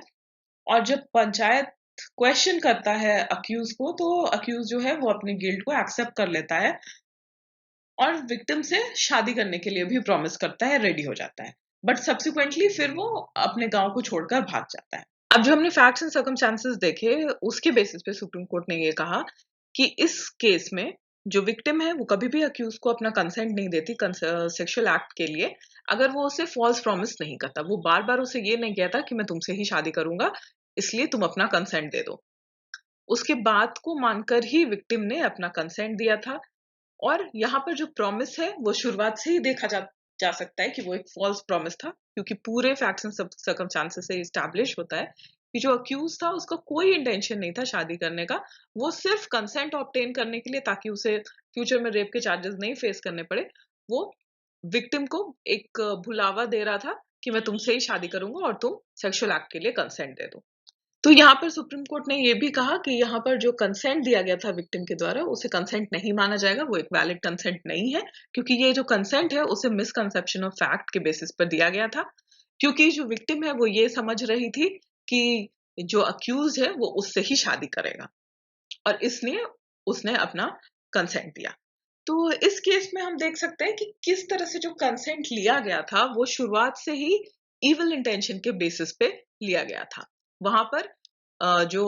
और जब पंचायत क्वेश्चन करता है अक्यूज को तो अक्यूज जो है वो अपने गिल्ट को एक्सेप्ट कर लेता है और विक्टिम से शादी करने के लिए भी प्रॉमिस करता है, रेडी हो जाता है। बट सब्सिक्वेंटली फिर वो अपने गांव को छोड़कर भाग जाता है। अब जो हमने फैक्ट्स एंड सर्कमस्टांसेस देखे उसके बेसिस पे सुप्रीम कोर्ट ने ये कहा कि इस केस में जो विक्टिम है वो कभी भी अक्यूज को अपना कंसेंट नहीं देती सेक्सुअल एक्ट के लिए, अगर वो उसे फॉल्स प्रॉमिस नहीं करता। वो बार बार उसे ये नहीं कहता कि मैं तुमसे ही शादी करूंगा इसलिए तुम अपना कंसेंट दे दो। उसके बात को मानकर ही विक्टिम ने अपना कंसेंट दिया था, और यहाँ पर जो प्रॉमिस है वो शुरुआत से ही देखा जा सकता है कि वो एक फॉल्स प्रॉमिस था, क्योंकि पूरे फैक्ट्स एंड सर्कमस्टांसेस से एस्टैब्लिश होता है कि जो अक्यूज था उसका कोई इंटेंशन नहीं था शादी करने का, वो सिर्फ कंसेंट ऑब्टेन करने के लिए, ताकि उसे फ्यूचर में रेप के चार्जेस नहीं फेस करने पड़े, वो विक्टिम को एक भुलावा दे रहा था कि मैं तुमसे ही शादी करूंगा और तुम सेक्सुअल एक्ट के लिए कंसेंट दे दो। तो यहाँ पर सुप्रीम कोर्ट ने ये भी कहा कि यहाँ पर जो कंसेंट दिया गया था विक्टिम के द्वारा, उसे कंसेंट नहीं माना जाएगा, वो एक वैलिड कंसेंट नहीं है, क्योंकि ये जो कंसेंट है उसे मिसकंसेप्शन ऑफ फैक्ट के बेसिस पर दिया गया था, क्योंकि जो विक्टिम है वो ये समझ रही थी कि जो अक्यूज है वो उससे ही शादी करेगा, और इसलिए उसने अपना कंसेंट दिया। तो इस केस में हम देख सकते हैं कि किस तरह से जो कंसेंट लिया गया था वो शुरुआत से ही इविल इंटेंशन के बेसिस पे लिया गया था। वहां पर जो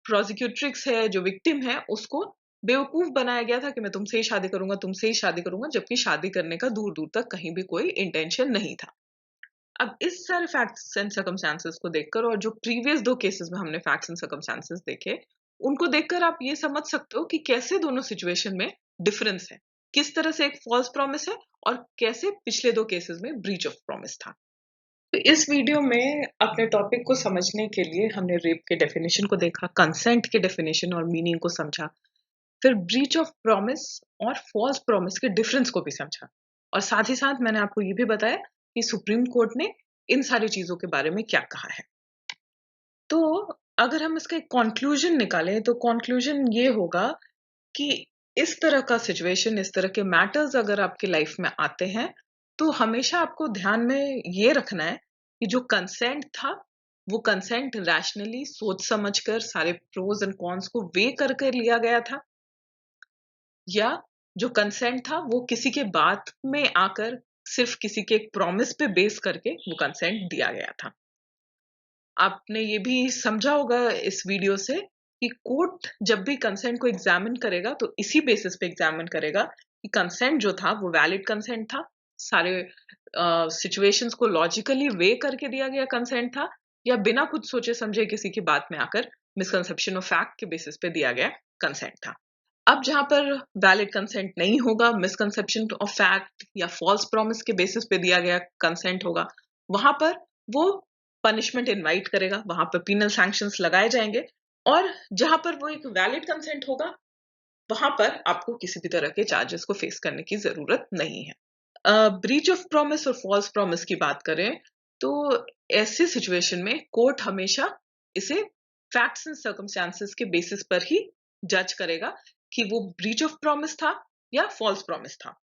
प्रोसिक्यूट्रिक्स है, जो विक्टिम है, उसको बेवकूफ बनाया गया था कि मैं तुमसे ही शादी करूंगा, तुमसे ही शादी करूंगा, जबकि शादी करने का दूर दूर तक कहीं भी कोई इंटेंशन नहीं था। अब इस सारे फैक्ट्स एंड सर्कमस्टांसेस को देखकर, और जो प्रीवियस 2 केसेस में हमने फैक्ट्स एंड सर्कमस्टांसेस देखे, उनको देखकर आप ये समझ सकते हो कि कैसे दोनों सिचुएशन में डिफरेंस है, किस तरह से एक फॉल्स प्रॉमिस है और कैसे पिछले 2 केसेस में ब्रीच ऑफ प्रॉमिस था। तो इस वीडियो में अपने टॉपिक को समझने के लिए हमने रेप के डेफिनेशन को देखा, कंसेंट के डेफिनेशन और मीनिंग को समझा, फिर ब्रीच ऑफ प्रॉमिस और फॉल्स प्रॉमिस के डिफरेंस को भी समझा, और साथ ही साथ मैंने आपको ये भी बताया कि सुप्रीम कोर्ट ने इन सारी चीजों के बारे में क्या कहा है। तो अगर हम इसका एक कंक्लूजन निकालें तो कंक्लूजन ये होगा कि इस तरह का सिचुएशन, इस तरह के मैटर्स अगर आपके लाइफ में आते हैं, तो हमेशा आपको ध्यान में ये रखना है कि जो कंसेंट था वो कंसेंट रैशनली सोच समझकर सारे प्रोज एंड कॉन्स को वे करके लिया गया था, या जो कंसेंट था वो किसी के बात में आकर सिर्फ किसी के एक प्रॉमिस पे बेस करके वो कंसेंट दिया गया था। आपने ये भी समझा होगा इस वीडियो से कि कोर्ट जब भी कंसेंट को एग्जामिन करेगा तो इसी बेसिस पे एग्जामिन करेगा कि कंसेंट जो था वो वैलिड कंसेंट था, सारे सिचुएशंस को लॉजिकली वे करके दिया गया कंसेंट था, या बिना कुछ सोचे समझे किसी की बात में आकर मिसकंसेप्शन ऑफ फैक्ट के बेसिस पे दिया गया कंसेंट था। अब जहां पर वैलिड कंसेंट नहीं होगा, मिसकंसेप्शन ऑफ फैक्ट या फॉल्स प्रॉमिस के बेसिस पे दिया गया कंसेंट होगा, वहां पर वो पनिशमेंट इनवाइट करेगा, वहां पर पीनल सैंक्शंस लगाए जाएंगे, और जहां पर वो एक वैलिड कंसेंट होगा वहां पर आपको किसी भी तरह के चार्जेस को फेस करने की जरूरत नहीं है। ब्रीच ऑफ प्रॉमिस और फॉल्स प्रॉमिस की बात करें तो ऐसी सिचुएशन में कोर्ट हमेशा इसे फैक्ट्स एंड सर्कमस्टांसेस के बेसिस पर ही जज करेगा कि वो ब्रीच ऑफ प्रॉमिस था या फॉल्स प्रॉमिस था।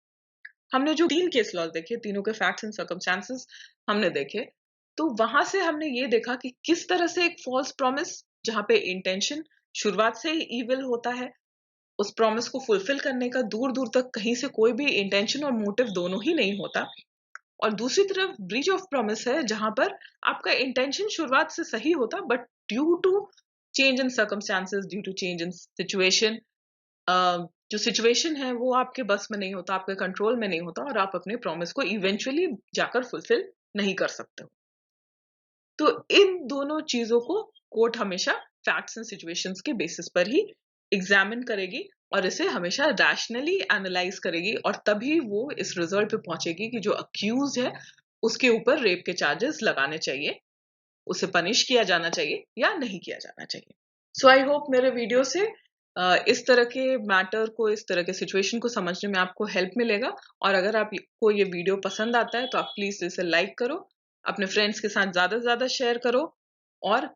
हमने जो 3 केस लॉज देखे, तीनों के फैक्ट्स एंड सर्कमस्टांसेस हमने देखे, तो वहां से हमने ये देखा कि किस तरह से एक फॉल्स प्रॉमिस, जहां पे इंटेंशन शुरुआत से ही इविल होता है, उस प्रॉमिस को फुलफिल करने का दूर दूर तक कहीं से कोई भी इंटेंशन और मोटिव दोनों ही नहीं होता, और दूसरी तरफ ब्रीच ऑफ प्रॉमिस है जहां पर आपका इंटेंशन शुरुआत से सही होता, but due to change in circumstances, due to change in situation, जो सिचुएशन है वो आपके बस में नहीं होता, आपके कंट्रोल में नहीं होता, और आप अपने प्रॉमिस को इवेंचुअली जाकर फुलफिल नहीं कर सकते हो। तो इन दोनों चीजों को कोर्ट हमेशा फैक्ट्स एंड सिचुएशंस के बेसिस पर ही एग्जामिन करेगी, और इसे हमेशा रैशनली एनालाइज करेगी, और तभी वो इस रिजल्ट पे पहुंचेगी कि जो अक्यूज है उसके ऊपर रेप के चार्जेस लगाने चाहिए, उसे पनिश किया जाना चाहिए या नहीं किया जाना चाहिए। सो आई होप मेरे वीडियो से इस तरह के मैटर को, इस तरह के सिचुएशन को समझने में आपको हेल्प मिलेगा, और अगर आपको ये वीडियो पसंद आता है तो आप प्लीज इसे लाइक करो, अपने फ्रेंड्स के साथ ज्यादा से ज्यादा शेयर करो, और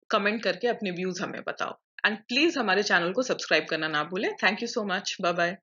कमेंट करके अपने व्यूज हमें बताओ, एंड प्लीज हमारे चैनल को सब्सक्राइब करना ना भूलें। Thank you so much, bye bye.